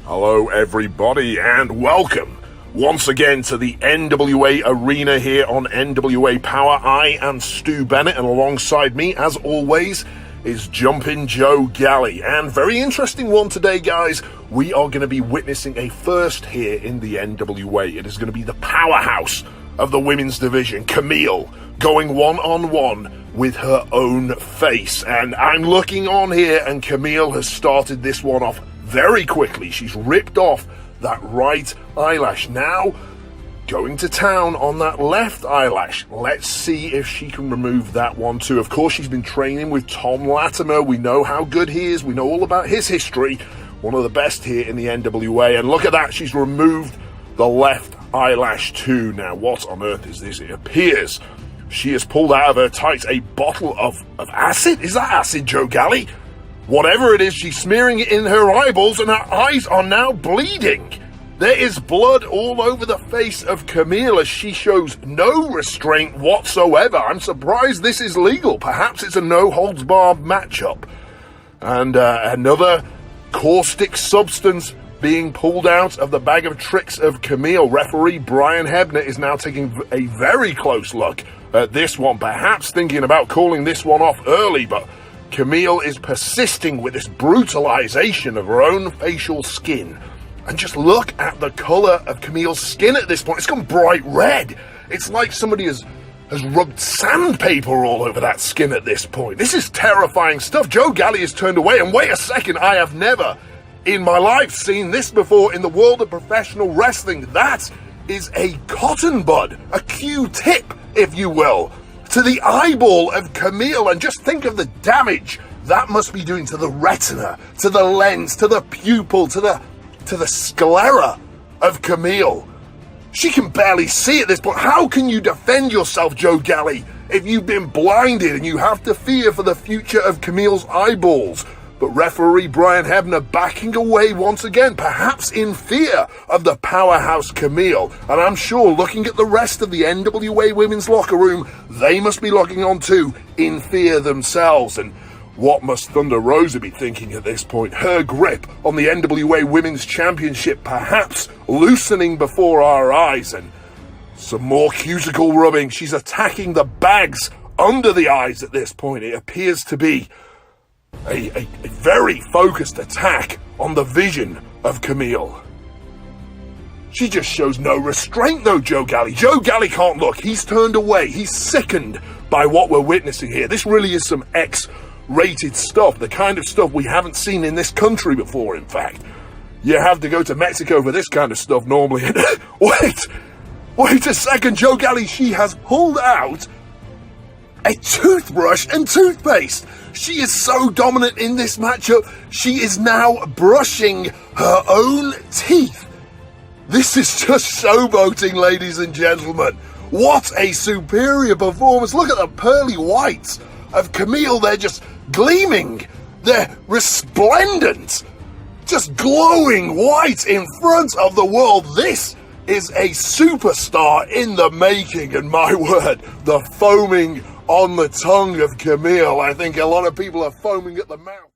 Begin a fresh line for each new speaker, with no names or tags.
Hello everybody and welcome once again to the NWA Arena here on NWA Power. I am Stu Bennett and alongside me as always is Jumpin' Joe Galley. And very interesting one today, guys. We are going to be witnessing a first here in the NWA. It is going to be the powerhouse of the women's division, Camille, going one-on-one with her own face. And I'm looking on here and Camille has started this one off very quickly. She's ripped off that right eyelash. Now going to town on that left eyelash. Let's see if she can remove that one too. Of course, she's been training with Tom Latimer. We know how good he is. We know all about his history. One of the best here in the NWA. And look at that. She's removed the left eyelash too. Now, what on earth is this? It appears she has pulled out of her tights a bottle of acid. Is that acid, Joe Galley? Whatever it is, she's smearing it in her eyeballs and her eyes are now bleeding. There is blood all over the face of Camille as she shows no restraint whatsoever. I'm surprised this is legal. Perhaps it's a no-holds-barred matchup. And another caustic substance being pulled out of the bag of tricks of Camille. Referee Brian Hebner is now taking a very close look at this one, perhaps thinking about calling this one off early, but Camille is persisting with this brutalization of her own facial skin. And just look at the color of Camille's skin at this point. It's gone bright red. It's like somebody has rubbed sandpaper all over that skin at this point. This is terrifying stuff. Joe Galley has turned away, and wait a second, I have never in my life seen this before in the world of professional wrestling. That is a cotton bud, a Q-tip, if you will, to the eyeball of Camille. And just think of the damage that must be doing to the retina, to the lens, to the pupil, to the sclera of Camille. She can barely see at this point. How can you defend yourself, Joe Galley, if you've been blinded and you have to fear for the future of Camille's eyeballs? But referee Brian Hebner backing away once again, perhaps in fear of the powerhouse Camille. And I'm sure looking at the rest of the NWA women's locker room, they must be looking on too, in fear themselves. And what must Thunder Rosa be thinking at this point? Her grip on the NWA Women's Championship perhaps loosening before our eyes, and some more cuticle rubbing. She's attacking the bags under the eyes at this point. It appears to be a very focused attack on the vision of Camille. She just shows no restraint though, Joe Galley. Joe Galley can't look. He's turned away. He's sickened by what we're witnessing here. This really is some X-rated stuff, the kind of stuff we haven't seen in this country before, in fact. You have to go to Mexico for this kind of stuff normally. Wait a second, Joe Galley, she has pulled out a toothbrush and toothpaste. She is so dominant in this matchup. She is now brushing her own teeth. This is just showboating, ladies and gentlemen. What a superior performance. Look at the pearly whites of Camille. They're just gleaming. They're resplendent. Just glowing white in front of the world. This is a superstar in the making, and my word, the foaming on the tongue of Camille. I think a lot of people are foaming at the mouth.